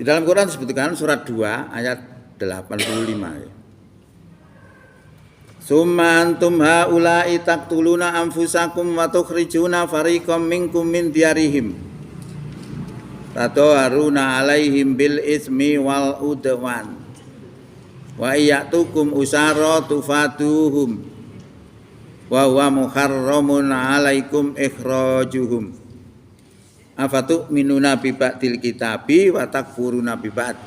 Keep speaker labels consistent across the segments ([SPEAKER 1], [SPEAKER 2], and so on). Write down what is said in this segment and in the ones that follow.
[SPEAKER 1] Di dalam Quran disebutkan surat 2 ayat 85 ya. Summa antum haula'i taqtuluna anfusakum wa tukhrijuna fariqam minkum min diyarihim tataharuna alaihim bil ismi wal udwan wa iyatukum usara tufaduhum wa huwa muharramun alaikum ikhrajuhum afatu'minuna bi ba'dil kitabi wa takfuruna bi ba'd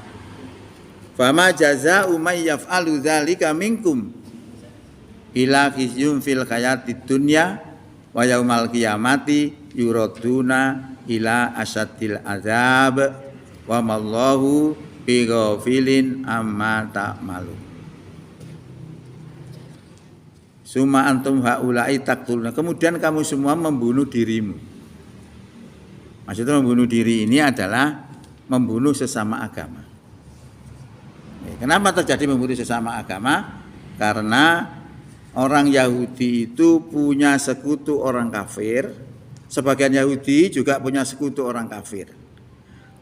[SPEAKER 1] fama jazaa'u may yaf'alu dzalika minkum ila khizyun fil hayatid dunya wa yaumal qiyamati yuraduna ila asadil azab wa mallahu bighafilin amma ta'malun. Suma antum haula'i taqtuluna, kemudian kamu semua membunuh dirimu. Maksudnya membunuh diri ini adalah membunuh sesama agama. Kenapa terjadi membunuh sesama agama? Karena orang Yahudi itu punya sekutu orang kafir. Sebagian Yahudi juga punya sekutu orang kafir.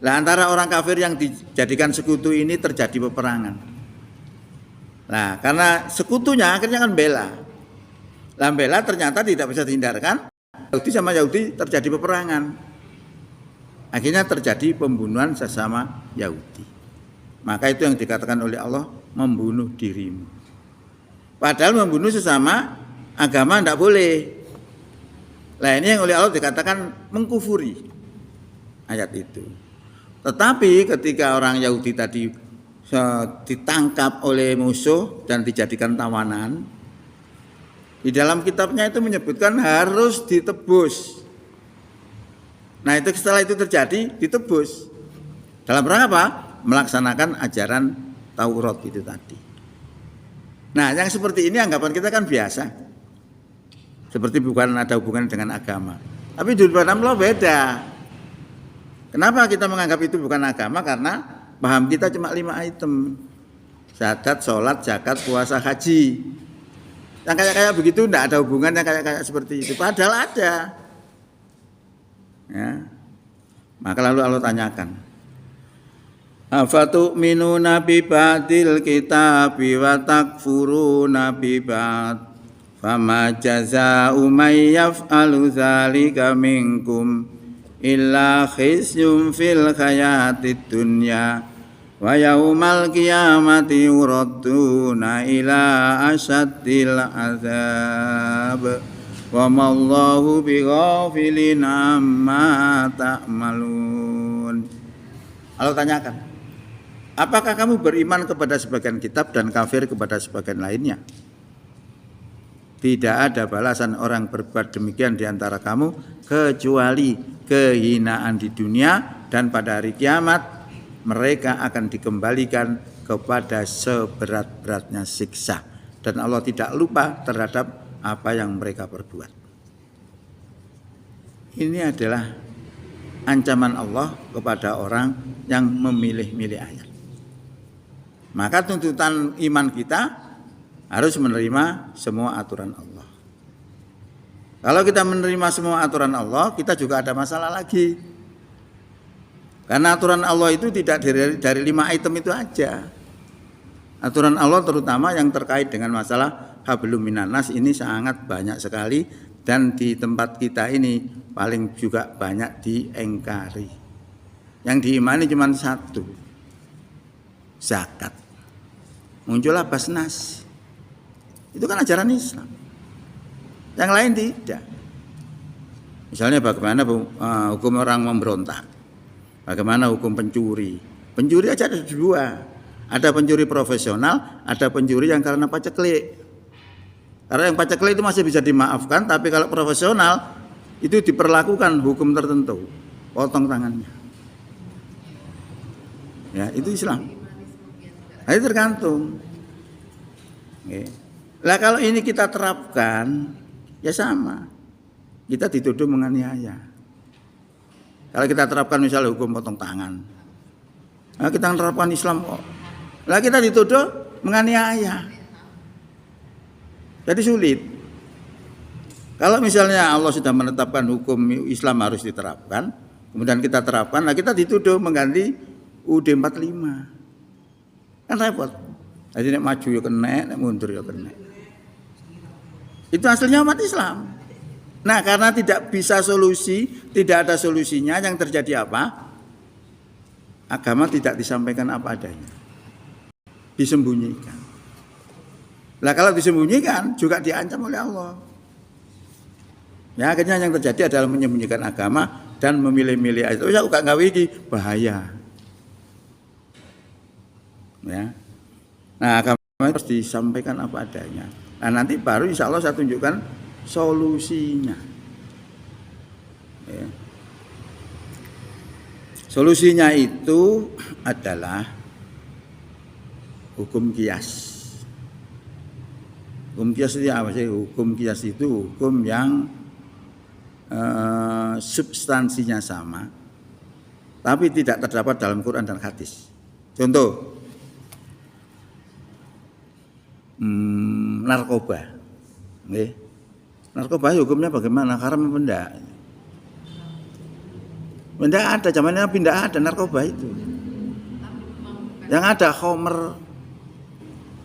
[SPEAKER 1] Nah, antara orang kafir yang dijadikan sekutu ini terjadi peperangan. Nah, karena sekutunya akhirnya kan bela. Nah, bela ternyata tidak bisa dihindarkan. Yahudi sama Yahudi terjadi peperangan. Akhirnya terjadi pembunuhan sesama Yahudi. Maka itu yang dikatakan oleh Allah, membunuh dirimu. Padahal membunuh sesama agama tidak boleh. Nah, ini yang oleh Allah dikatakan mengkufuri ayat itu. Tetapi ketika orang Yahudi tadi ditangkap oleh musuh dan dijadikan tawanan, di dalam kitabnya itu menyebutkan harus ditebus. Nah, itu setelah itu terjadi ditebus. Dalam rangka apa? Melaksanakan ajaran Taurat itu tadi. Nah, yang seperti ini anggapan kita kan biasa. Seperti bukan ada hubungan dengan agama. Tapi di dalam Allah beda. Kenapa kita menganggap itu bukan agama? Karena paham kita cuma 5 item. Syahadat, sholat, zakat, puasa, haji. Yang kayak begitu tidak ada hubungannya kayak seperti itu. Padahal ada. Ya. Maka lalu Allah tanyakan. Afatu'minuna bi ba'dil kitabi wa takfuruna bi ba'd fama jazaa'u may yaf'alu dzalika minkum illa khizyun fil hayatid dunya wa yaumal qiyamati yuradduna ila asaddil azab wa mallahu bighafilin amma ta'malun. Allah tanyakan, apakah kamu beriman kepada sebagian kitab dan kafir kepada sebagian lainnya? Tidak ada balasan orang berbuat demikian di antara kamu kecuali kehinaan di dunia, dan pada hari kiamat mereka akan dikembalikan kepada seberat-beratnya siksa, dan Allah tidak lupa terhadap apa yang mereka perbuat. Ini adalah ancaman Allah kepada orang yang memilih-milih ayat. Maka tuntutan iman kita harus menerima semua aturan Allah. Kalau kita menerima semua aturan Allah, kita juga ada masalah lagi. Karena aturan Allah itu tidak dari 5 item itu aja. Aturan Allah terutama yang terkait dengan masalah hablum minan nas ini sangat banyak sekali, dan di tempat kita ini paling juga banyak diingkari. Yang diimani cuma 1, zakat. Muncullah Basnas. Itu kan ajaran Islam. Yang lain tidak. Misalnya bagaimana hukum orang memberontak. Bagaimana hukum pencuri. Pencuri aja ada 2. Ada pencuri profesional, ada pencuri yang karena paceklik. Karena yang paceklik itu masih bisa dimaafkan, tapi kalau profesional itu diperlakukan hukum tertentu. Potong tangannya. Ya, itu Islam. Nah, itu tergantung. Oke. Lah kalau ini kita terapkan, ya sama. Kita dituduh menganiaya. Kalau kita terapkan misalnya hukum potong tangan, nah kita menerapkan Islam kok. Lah kita dituduh menganiaya. Jadi sulit. Kalau misalnya Allah sudah menetapkan hukum Islam harus diterapkan, kemudian kita terapkan, nah kita dituduh mengganti UUD 45. Kan repot. Jadi nek maju ya kena, nek mundur ya kena. Itu aslinya umat Islam. Nah, karena tidak bisa solusi, tidak ada solusinya, yang terjadi apa? Agama tidak disampaikan apa adanya. Disembunyikan. Nah, kalau disembunyikan juga diancam oleh Allah. Ya, akhirnya yang terjadi adalah menyembunyikan agama dan memilih-milih ayat. Oh ya, gak ngawi iki bahaya. Ya. Nah, agama harus disampaikan apa adanya. Nah, nanti baru insya Allah saya tunjukkan solusinya. Ya. Solusinya itu adalah hukum qiyas. Hukum qiyas itu apa sih? Hukum qiyas itu hukum yang substansinya sama, tapi tidak terdapat dalam Quran dan hadis. Contoh, narkoba. Narkoba hukumnya bagaimana? Haram apa enggak? Enggak ada, zamannya Nabi enggak ada narkoba itu. Yang ada khomer.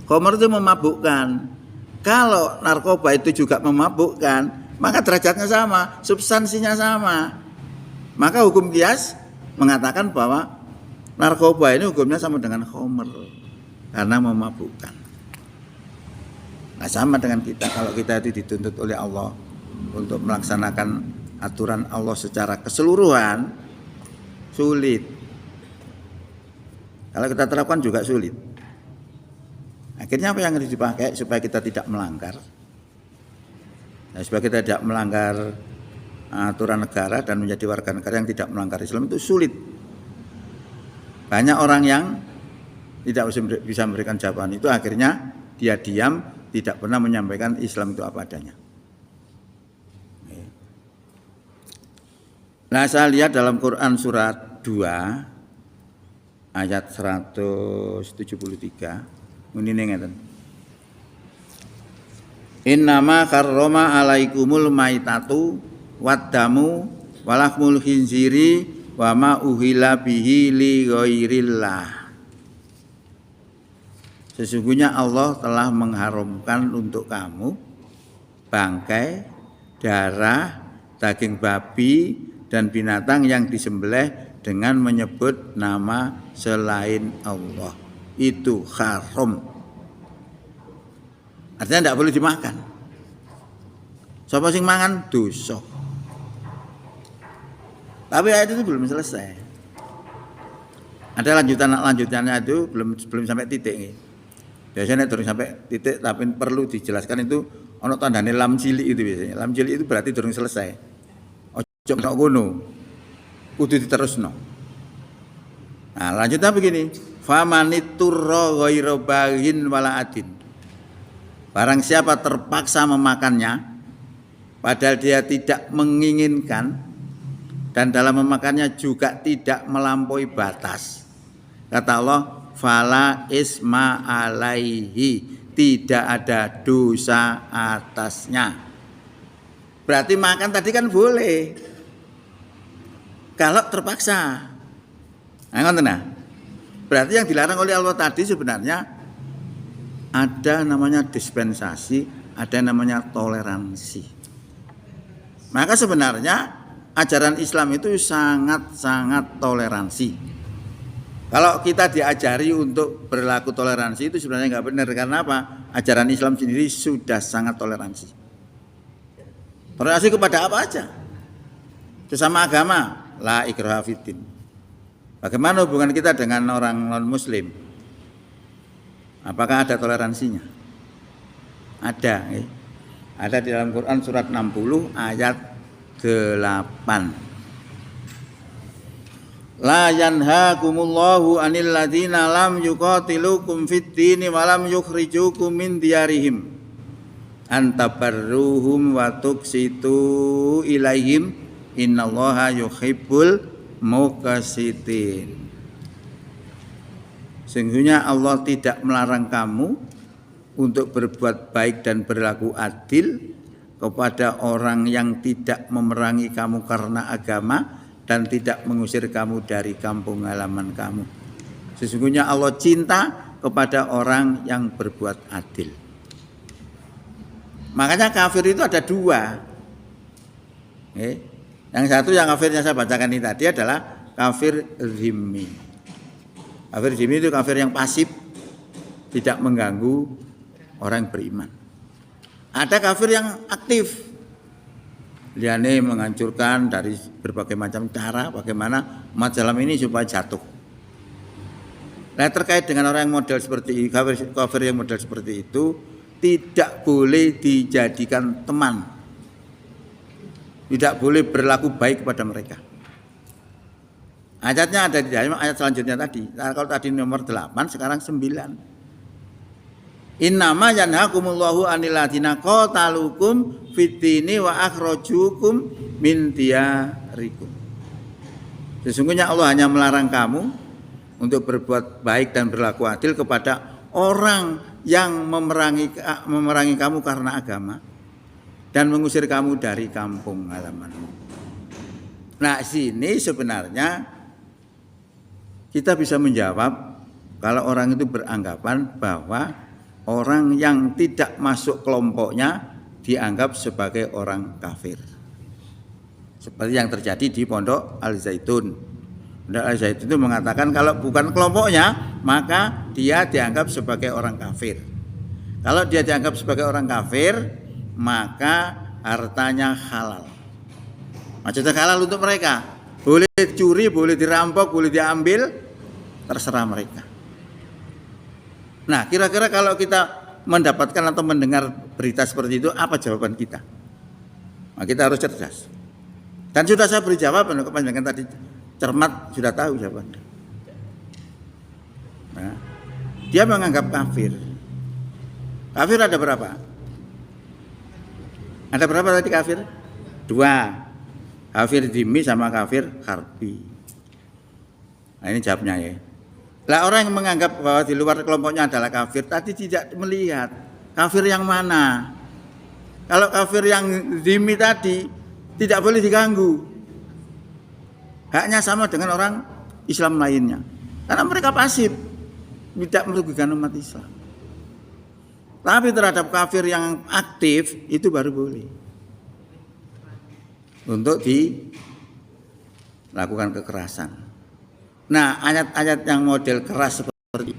[SPEAKER 1] Khomer itu memabukkan. Kalau narkoba itu juga memabukkan, maka derajatnya sama, substansinya sama. Maka hukum qiyas mengatakan bahwa narkoba ini hukumnya sama dengan khomer karena memabukkan. Nah, sama dengan kita, kalau kita itu dituntut oleh Allah untuk melaksanakan aturan Allah secara keseluruhan, sulit. Kalau kita terapkan juga sulit. Akhirnya apa yang harus dipakai supaya kita tidak melanggar? Nah, supaya kita tidak melanggar aturan negara dan menjadi warga negara yang tidak melanggar Islam itu sulit. Banyak orang yang tidak bisa memberikan jawaban itu, akhirnya dia diam, tidak pernah menyampaikan Islam itu apa adanya. Nah, saya lihat dalam Quran surat 2 ayat 173. Ini ngeten. Innama karrama alaikumul maitatu waddamu walahmul khinziri wa ma uhila bihi li ghairillah. Sesungguhnya Allah telah mengharamkan untuk kamu bangkai, darah, daging babi dan binatang yang disembelih dengan menyebut nama selain Allah. Itu haram. Artinya tidak boleh dimakan. Sapa sing mangan dosa. Tapi ayat itu belum selesai. Ada lanjutannya itu belum sampai titik. Biasanya terus sampai titik, tapi perlu dijelaskan itu ono tandane lam cilik itu biasanya. Lam cilik itu berarti durung selesai. Ojo nek ngono. Kudu diterusno. Nah, lanjutnya begini. Famaniturra ghairu baghin wala adin. Barang siapa terpaksa memakannya padahal dia tidak menginginkan dan dalam memakannya juga tidak melampaui batas. Kata Allah, fala isma alaihi, tidak ada dosa atasnya. Berarti makan tadi kan boleh kalau terpaksa. Nah, ngoten nah. Berarti yang dilarang oleh Allah tadi sebenarnya ada namanya dispensasi, ada namanya toleransi. Maka sebenarnya ajaran Islam itu sangat-sangat toleransi. Kalau kita diajari untuk berlaku toleransi itu sebenarnya nggak benar. Karena apa? Ajaran Islam sendiri sudah sangat toleransi. Toleransi kepada apa aja? Sesama agama, la ikraha fiddin. Bagaimana hubungan kita dengan orang non-muslim? Apakah ada toleransinya? Ada. Ada di dalam Quran surat 60 ayat 8. La yanhaakumullahu 'anil ladzina lam yuqatilukum fid dini wa lam yukhrijukum min diyarihim an tabarruhum wa tuqsitu ilaihim innallaha yuhibbul muqsitin. Sesungguhnya Allah tidak melarang kamu untuk berbuat baik dan berlaku adil kepada orang yang tidak memerangi kamu karena agama dan tidak mengusir kamu dari kampung halaman kamu. Sesungguhnya Allah cinta kepada orang yang berbuat adil. Makanya kafir itu ada dua. Yang satu yang kafirnya saya bacakan ini tadi adalah kafir zimmi. Kafir zimmi itu kafir yang pasif, tidak mengganggu orang yang beriman. Ada kafir yang aktif, liane menghancurkan dari berbagai macam cara bagaimana umat Islam ini supaya jatuh. Nah, terkait dengan orang yang model seperti ini, kafir yang model seperti itu tidak boleh dijadikan teman, tidak boleh berlaku baik kepada mereka. Ayatnya ada di dalam ayat selanjutnya tadi. Nah, kalau tadi nomor 8, sekarang 9. Innama yanhakumullahu anil ladzina qatalukum fid-dini wa akhrajukum min diyarikum. Sesungguhnya Allah hanya melarang kamu untuk berbuat baik dan berlaku adil kepada orang yang memerangi kamu karena agama dan mengusir kamu dari kampung halamanmu. Nah, sini sebenarnya kita bisa menjawab kalau orang itu beranggapan bahwa orang yang tidak masuk kelompoknya dianggap sebagai orang kafir. Seperti yang terjadi di Pondok Al-Zaitun. Pondok Al-Zaitun itu mengatakan kalau bukan kelompoknya, maka dia dianggap sebagai orang kafir. Kalau dia dianggap sebagai orang kafir, maka hartanya halal. Maksudnya halal untuk mereka. Boleh dicuri, boleh dirampok, boleh diambil, terserah mereka. Nah, kira-kira kalau kita mendapatkan atau mendengar berita seperti itu, apa jawaban kita? Nah, kita harus cerdas. Dan sudah saya beri jawaban, kepanjangan tadi cermat sudah tahu jawabannya. Nah, dia menganggap kafir. Kafir ada berapa? Ada berapa tadi kafir? 2. Kafir dhimmi sama kafir harbi. Nah, ini jawabnya ya. Lah orang yang menganggap bahwa di luar kelompoknya adalah kafir tadi tidak melihat kafir yang mana. Kalau kafir yang dhimmi tadi tidak boleh diganggu. Haknya sama dengan orang Islam lainnya. Karena mereka pasif, tidak merugikan umat Islam. Tapi terhadap kafir yang aktif itu baru boleh untuk dilakukan kekerasan. Nah, ayat-ayat yang model keras seperti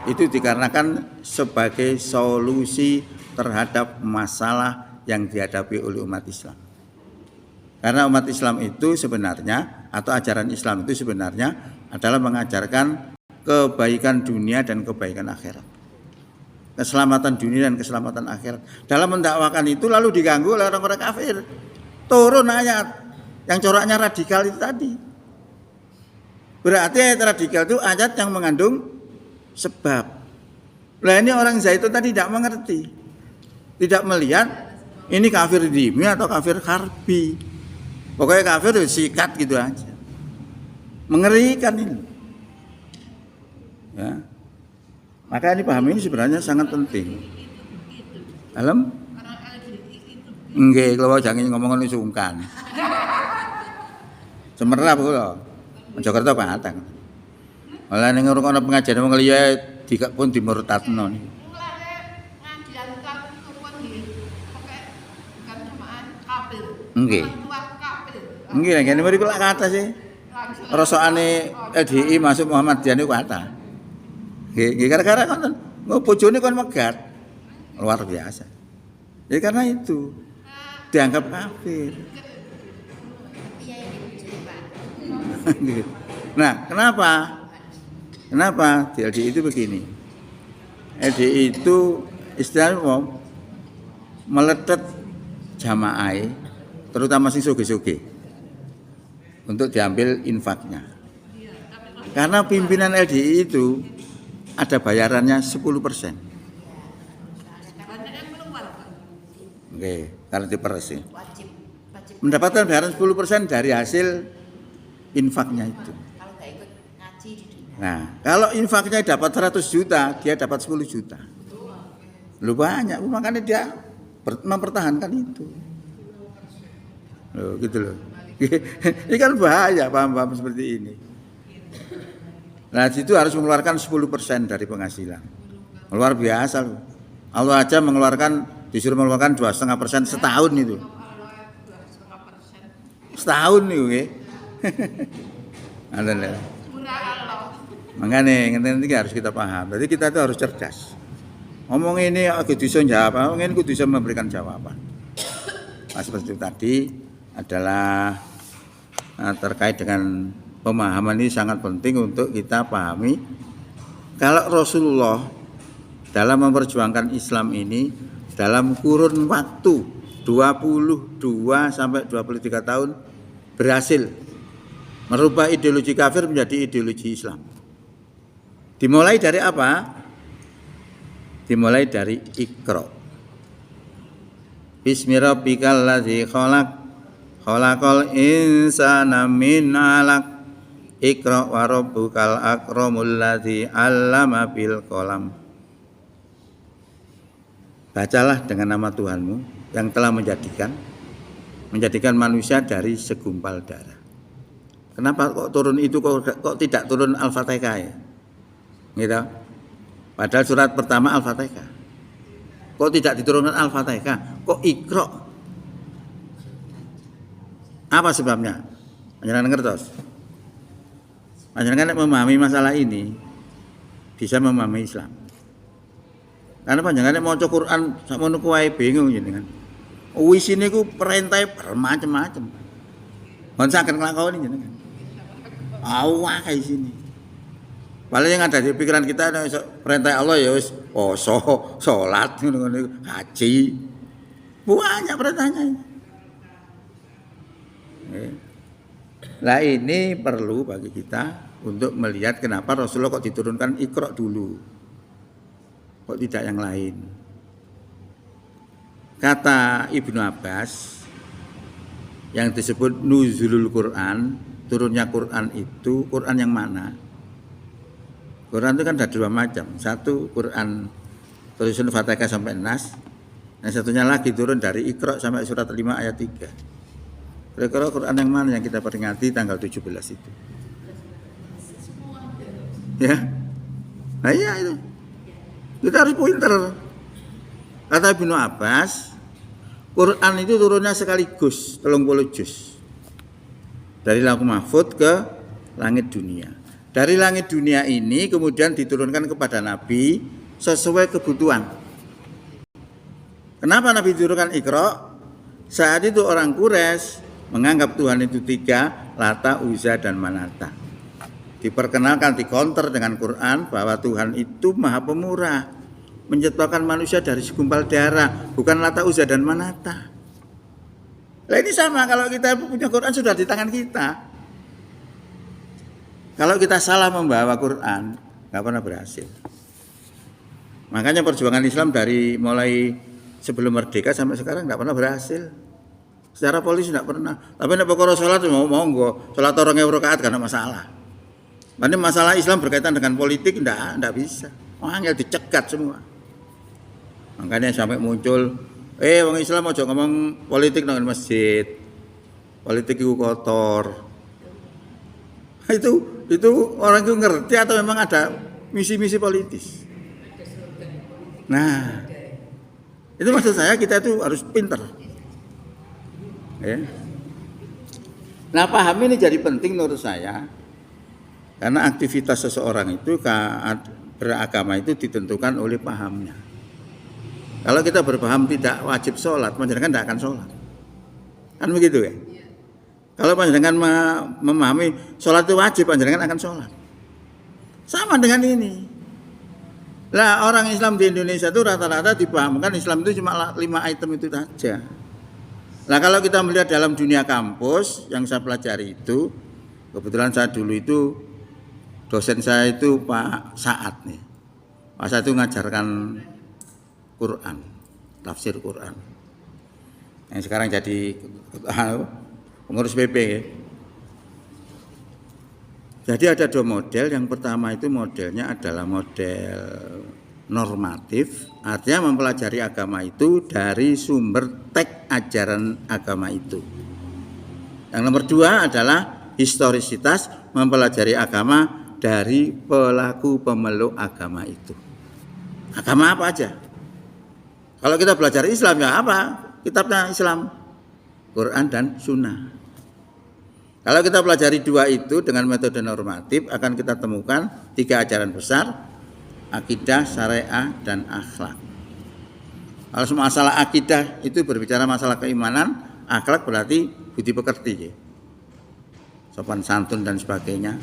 [SPEAKER 1] itu dikarenakan sebagai solusi terhadap masalah yang dihadapi oleh umat Islam. Karena umat Islam itu sebenarnya, atau ajaran Islam itu sebenarnya adalah mengajarkan kebaikan dunia dan kebaikan akhirat. Keselamatan dunia dan keselamatan akhirat. Dalam mendakwakan itu lalu diganggu oleh orang-orang kafir. Turun ayat yang coraknya radikal itu tadi. Berarti ayat radikal itu ayat yang mengandung sebab. Nah, ini orang Zaitun tadi tidak mengerti. Tidak melihat ini kafir dhimmi atau kafir harbi. Pokoknya kafir itu sikat gitu aja. Mengerikan ini. Ya. Maka ini paham ini sebenarnya sangat penting. Alam? Nggih, kalau jangan ngomong ini sungkan. Semerap kula. Jakarta Patang. Malah ning ngrungokno pengajian wong liya dikak pun dimurtadno niku. Nggih. Nggih, ngene mriku lak kata sih. Rasane LDI masuk Muhammadiyah niku kata. Nggih, gara-gara ngoten. Ngo bojone kon megat. Luar biasa. Ya karena itu dianggap kafir. Nah, kenapa di LDI itu begini? LDI itu istilahnya meletet jamaah, terutama sing soge-soge, untuk diambil infaknya. Karena pimpinan LDI itu ada bayarannya 10%. Oke, kalau diperes ya. Mendapatkan bayaran 10% dari hasil infaknya itu. Nah, kalau infaknya dapat 100 juta, dia dapat 10 juta. Lu banyak, makanya dia mempertahankan itu. Loh, gitu loh. Ini kan bahaya paham-paham seperti ini. Nah, itu harus mengeluarkan 10% dari penghasilan. Luar biasa loh. Allah aja disuruh mengeluarkan 2,5% setahun itu. Setahun nih, oke. Alhamdulillah. Makanya nanti harus kita paham. Jadi kita itu harus cerdas. Ngomong ini aku bisa jawab, ngomong ini aku bisa memberikan jawaban. Nah, seperti itu tadi adalah terkait dengan pemahaman ini sangat penting untuk kita pahami. Kalau Rasulullah dalam memperjuangkan Islam ini dalam kurun waktu 22 sampai 23 tahun berhasil merubah ideologi kafir menjadi ideologi Islam. Dimulai dari apa? Dimulai dari Iqra. Bismirabbikal ladzi khalaqal insana min 'alaq. Iqra wa rabbukal akramul ladzi 'allama bil qalam. Bacalah dengan nama Tuhanmu yang telah menjadikan manusia dari segumpal darah. Kenapa kok turun itu kok tidak turun Al-Fatihah ya? Gitu. Padahal surat pertama Al-Fatihah. Kok tidak diturunkan Al-Fatihah? Kok Iqra? Apa sebabnya? Panjenengan ngertos? Panjenengan memahami masalah ini bisa memahami Islam. Karena panjenengan maca Quran sakmono kuwi bingung jenengan. Isine ku perintah bermacam-macam. Mun saged nglakoni jenengan. Awak kayak sini. Paling yang ada di pikiran kita perintah Allah ya wis poso, salat, ngono-ngono, haji. Banyak perintahnya. Nah ini perlu bagi kita untuk melihat kenapa Rasulullah kok diturunkan Iqra dulu. Kok tidak yang lain. Kata Ibnu Abbas yang disebut nuzulul Quran, turunnya Quran itu Quran yang mana? Quran itu kan ada dua macam. Satu Quran tulisan Fatihah sampai Nas. Yang satunya lagi turun dari Iqra sampai surat 5 ayat 3. Kira-kira Quran yang mana yang kita peringati tanggal 17 itu? Ya. Nah iya itu. Kita harus pinter. Kata Ibnu Abbas, Quran itu turunnya sekaligus 30 juz. Dari Lauh Mahfuz ke langit dunia. Dari langit dunia ini kemudian diturunkan kepada Nabi sesuai kebutuhan. Kenapa Nabi diturunkan Iqra? Saat itu orang Quraisy menganggap Tuhan itu 3, Lata, Uzza, dan Manata. Diperkenalkan, dikonter dengan Quran bahwa Tuhan itu Maha Pemurah, menciptakan manusia dari segumpal darah, bukan Lata, Uzza, dan Manata. Nah ini sama, kalau kita punya Quran sudah di tangan kita. Kalau kita salah membawa Quran, nggak pernah berhasil. Makanya perjuangan Islam dari mulai sebelum merdeka sampai sekarang nggak pernah berhasil. Secara politis nggak pernah. Tapi nek perkara salat mau monggo, salat 2.000 rakaat karena masalah. Nanti masalah Islam berkaitan dengan politik nggak bisa. Angel dicegat semua. Makanya sampai muncul, wong Islam aja ngomong politik nang masjid. Politik itu kotor. Itu orang itu ngerti atau memang ada misi-misi politis. Nah, itu maksud saya kita itu harus pinter. Ya. Nah, paham ini jadi penting menurut saya. Karena aktivitas seseorang itu beragama itu ditentukan oleh pahamnya. Kalau kita berpaham tidak wajib sholat, panjenengan tidak akan sholat. Kan begitu ya? Kalau panjenengan memahami sholat itu wajib, panjenengan akan sholat. Sama dengan ini. Lah orang Islam di Indonesia itu rata-rata dipahamkan Islam itu cuma 5 item itu saja. Nah kalau kita melihat dalam dunia kampus yang saya pelajari itu, kebetulan saya dulu itu dosen saya itu Pak Saad nih. Pak Saad itu ngajarkan Quran, tafsir Quran. Yang sekarang jadi pengurus PP. Jadi ada 2 model. Yang pertama itu modelnya adalah model normatif, artinya mempelajari agama itu dari sumber teks ajaran agama itu. Yang nomor 2 adalah historisitas, mempelajari agama dari pelaku pemeluk agama itu. Agama apa aja? Kalau kita belajar Islam ya apa? Kitabnya Islam, Quran dan Sunnah. Kalau kita pelajari dua itu dengan metode normatif akan kita temukan 3 ajaran besar, akidah, syariah, dan akhlak. Kalau masalah akidah itu berbicara masalah keimanan, akhlak berarti budi pekerti, sopan santun dan sebagainya.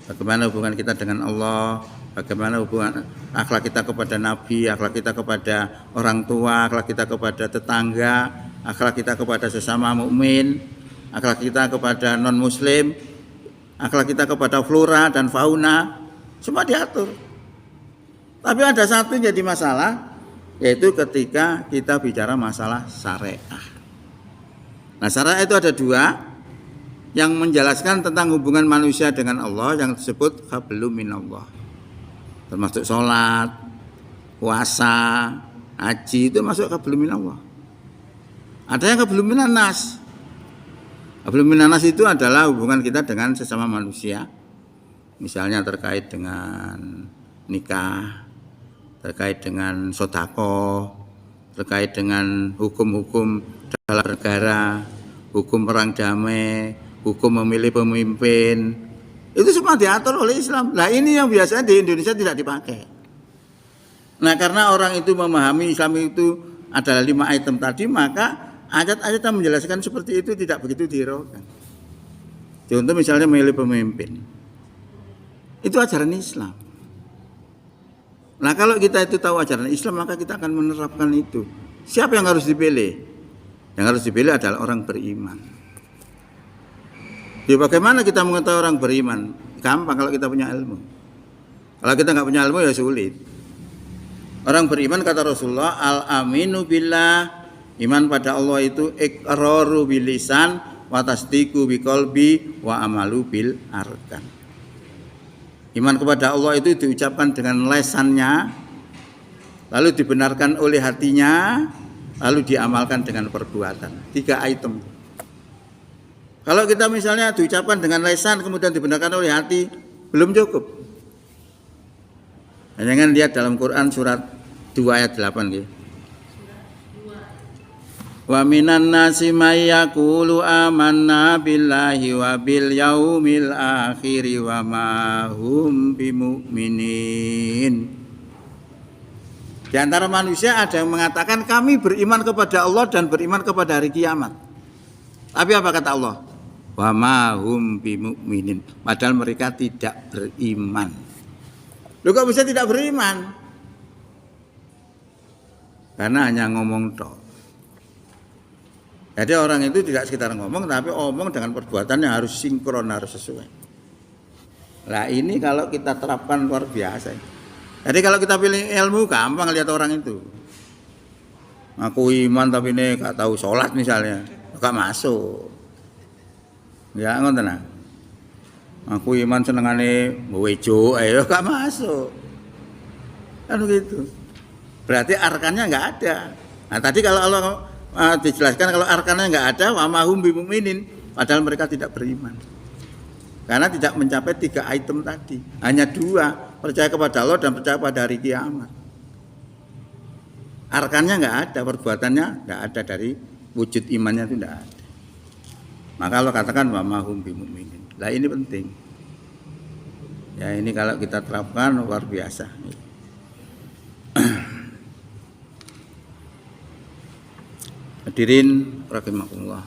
[SPEAKER 1] Bagaimana hubungan kita dengan Allah, bagaimana hubungan akhlak kita kepada Nabi, akhlak kita kepada orang tua, akhlak kita kepada tetangga, akhlak kita kepada sesama mukmin, akhlak kita kepada non muslim, akhlak kita kepada flora dan fauna, semua diatur. Tapi ada satu yang jadi masalah, yaitu ketika kita bicara masalah syariah. Nah, syariah itu ada 2 yang menjelaskan tentang hubungan manusia dengan Allah yang disebut hablum minallah. Termasuk sholat, puasa, haji itu masuk hablum minallah. Ada yang hablum minannas. Hablum minannas itu adalah hubungan kita dengan sesama manusia. Misalnya terkait dengan nikah, terkait dengan sedekah, terkait dengan hukum-hukum dalam negara, hukum perang damai, hukum memilih pemimpin, itu semua diatur oleh Islam. Nah ini yang biasanya di Indonesia tidak dipakai. Nah karena orang itu memahami Islam itu adalah 5 item tadi, maka ayat-ayat yang menjelaskan seperti itu tidak begitu dihiraukan. Contoh misalnya memilih pemimpin, itu ajaran Islam. Nah kalau kita itu tahu ajaran Islam, maka kita akan menerapkan itu. Siapa yang harus dipilih? Yang harus dipilih adalah orang beriman. Ya bagaimana kita mengetahui orang beriman? Gampang kalau kita punya ilmu. Kalau kita nggak punya ilmu ya sulit. Orang beriman kata Rasulullah, al-aminu billah, iman pada Allah itu iqraru bil lisan wa tasdiqu bi qalbi wa amalu bil arkan. Iman kepada Allah itu diucapkan dengan lesannya, lalu dibenarkan oleh hatinya, lalu diamalkan dengan perbuatan. 3 item. Kalau kita misalnya diucapkan dengan lisan kemudian dibenarkan oleh hati, belum cukup. Jangan lihat dalam Quran surat 2 ayat 8 gitu. Wa minan nasi may yaqulu amanna billahi wa bil yaumil akhir wa ma hum bimumin. Di antara manusia ada yang mengatakan kami beriman kepada Allah dan beriman kepada hari kiamat. Tapi apa kata Allah? Wa ma hum bimumin. Padahal mereka tidak beriman. Loh kok bisa tidak beriman? Karena hanya ngomong tok. Jadi orang itu tidak sekedar ngomong, tapi omong dengan perbuatan yang harus sinkron, harus sesuai. Nah ini kalau kita terapkan luar biasa. Jadi kalau kita pilih ilmu gampang lihat orang itu. Aku iman tapi ini gak tahu sholat misalnya, gak masuk. Ya ngoten nah. Aku iman senengane wejo, ayo gak masuk. Kan begitu. Berarti arkannya nggak ada. Nah tadi kalau Allah dijelaskan kalau arkannya nggak ada, wa mahum bimuminin, padahal mereka tidak beriman. Karena tidak mencapai 3 item tadi. Hanya 2, percaya kepada Allah dan percaya pada hari kiamat. Arkannya nggak ada, perbuatannya nggak ada, dari wujud imannya itu nggak ada. Maka Allah katakan wa mahum bimuminin. Nah ini penting. Ya ini kalau kita terapkan luar biasa. Hadirin rahimakumullah.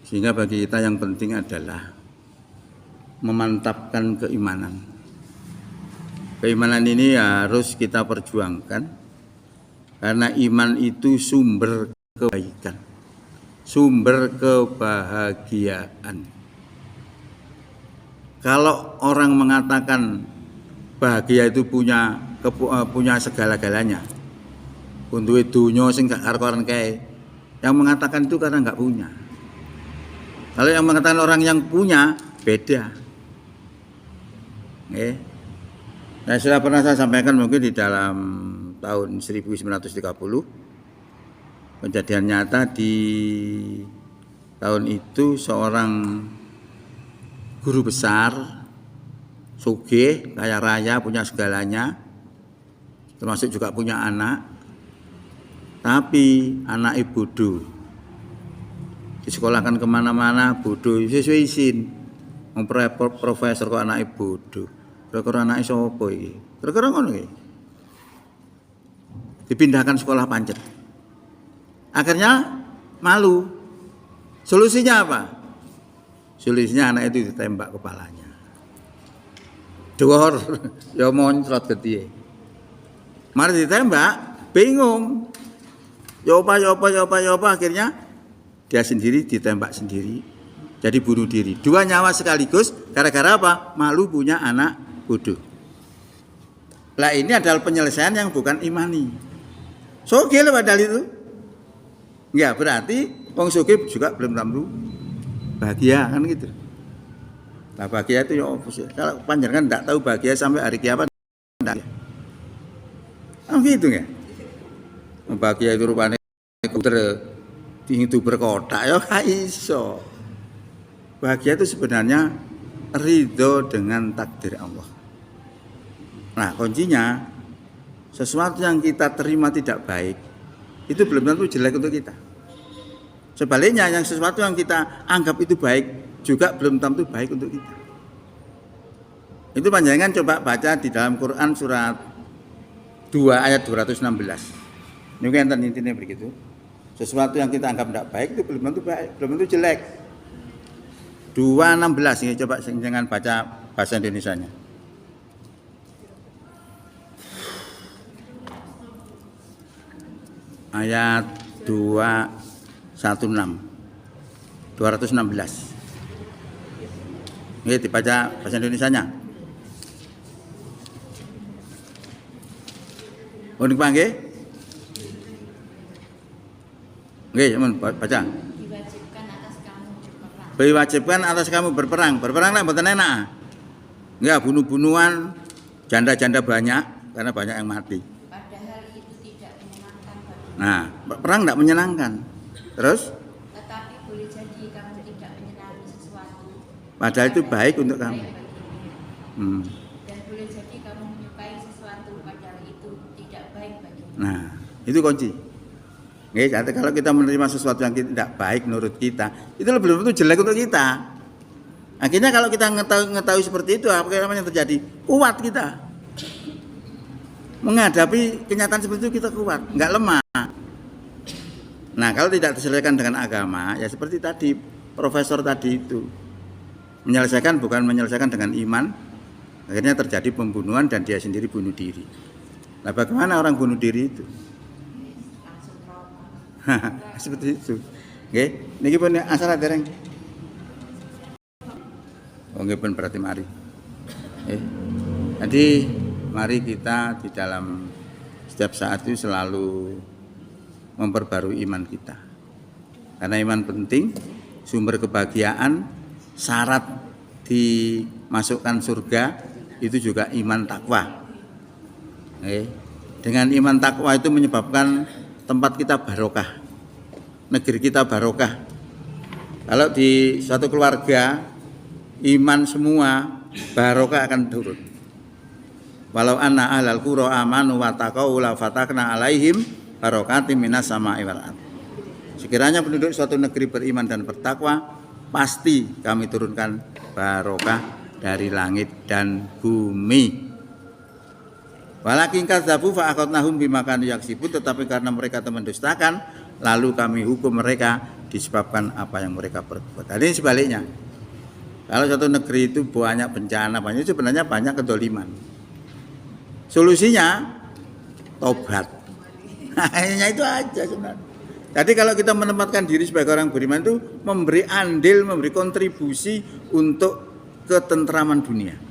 [SPEAKER 1] Sehingga bagi kita yang penting adalah memantapkan keimanan. Keimanan ini harus kita perjuangkan karena iman itu sumber kebaikan, sumber kebahagiaan. Kalau orang mengatakan bahagia itu punya segala-galanya, untuk dunia sing gak karo-karoan kae, yang mengatakan itu karena nggak punya. Kalau yang mengatakan orang yang punya beda. Nah, sudah pernah saya sampaikan mungkin di dalam tahun 1930 kejadian nyata di tahun itu seorang guru besar sugih, kaya raya, punya segalanya, termasuk juga punya anak, tapi anak bodoh, disekolahkan kemana-mana bodoh, sesuai izin, profesor kok anak bodoh, kira-kira anak sapa iki, kira-kira ngono iki, dipindahkan sekolah pancet, akhirnya malu. Solusinya apa? Solusinya anak itu ditembak kepalanya, dor, ya moncrot gede. Mari ditembak, bingung. Ya apa, akhirnya dia sendiri ditembak sendiri. Jadi bunuh diri. 2 nyawa sekaligus gara-gara apa? Malu punya anak bodoh. Lah ini adalah penyelesaian yang bukan imani. Sugih lho padahal itu. Ya berarti wong sugih juga belum tentu bahagia kan gitu. Nah bahagia itu ya apa sih? Kalau panjenengan enggak tahu bahagia sampai hari kiamat enggak. Gitu ya. Bahagia itu rupanya itu berkotak ya gak iso. Bahagia itu sebenarnya ridho dengan takdir Allah. Nah kuncinya sesuatu yang kita terima tidak baik itu belum tentu jelek untuk kita. Sebaliknya yang sesuatu yang kita anggap itu baik juga belum tentu baik untuk kita. Itu panjenengan coba baca di dalam Quran surat 2 ayat 216. Ini kan intinya begitu. Sesuatu yang kita anggap tidak baik itu belum tentu baik, belum tentu jelek. 216 ini coba jangan baca bahasa Indonesianya. Ayat 216. Ini dibaca bahasa Indonesianya. Unik panggil? Oke, teman baca. Diwajibkan atas kamu berperang. Berperang lah mboten enak. Enggak bunuh-bunuhan, janda-janda banyak karena banyak yang mati.
[SPEAKER 2] Padahal itu tidak menyenangkan bagi.
[SPEAKER 1] Nah, perang enggak menyenangkan. Terus?
[SPEAKER 2] Tetapi boleh jadi kamu tidak menyenangi sesuatu.
[SPEAKER 1] Padahal itu baik untuk kamu.
[SPEAKER 2] Dan boleh jadi kamu menyukai sesuatu padahal itu tidak baik bagimu.
[SPEAKER 1] Nah, itu kunci. Oke, kalau kita menerima sesuatu yang tidak baik menurut kita, itu belum tentu jelek untuk kita. Akhirnya kalau kita mengetahui seperti itu, apa yang terjadi? Kuat kita. Menghadapi kenyataan seperti itu kita kuat, nggak lemah. Nah, kalau tidak diselesaikan dengan agama, ya seperti tadi profesor tadi itu. Menyelesaikan bukan menyelesaikan dengan iman, akhirnya terjadi pembunuhan dan dia sendiri bunuh diri. Nah, bagaimana orang bunuh diri itu? Seperti itu. Oke, niki pun asal dereng. Oh, nggih pun berarti mari. Jadi mari kita di dalam setiap saat itu selalu memperbarui iman kita. Karena iman penting, sumber kebahagiaan, syarat dimasukkan surga itu juga iman takwa. Dengan iman takwa itu menyebabkan tempat kita barokah, negeri kita barokah. Kalau di suatu keluarga iman semua, barokah akan turun. Walau anna ahlal qura amanu wa taqau la fatahna alaihim barakatim minas sama'i wal ardh. Sekiranya penduduk suatu negeri beriman dan bertakwa, pasti kami turunkan barokah dari langit dan bumi. Walakin kadzabu fa akhadnahum bima kanu yaksibun, tetapi karena mereka mendustakan, lalu kami hukum mereka disebabkan apa yang mereka perbuat. Ini sebaliknya. Kalau satu negeri itu banyak bencana, banyak sebenarnya banyak kedoliman. Solusinya tobat. Hanya itu aja sebenarnya. Jadi kalau kita menempatkan diri sebagai orang beriman itu memberi andil, memberi kontribusi untuk ketentraman dunia.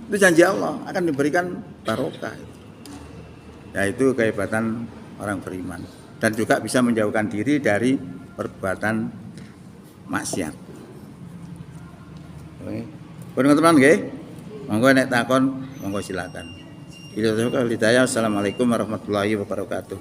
[SPEAKER 1] Itu janji Allah akan diberikan barokah. Yaitu kehebatan orang beriman. Dan juga bisa menjauhkan diri dari perbuatan maksiat. Oke. Teman-teman nggih. Monggo nek takon, monggo silakan. Assalamualaikum warahmatullahi wabarakatuh.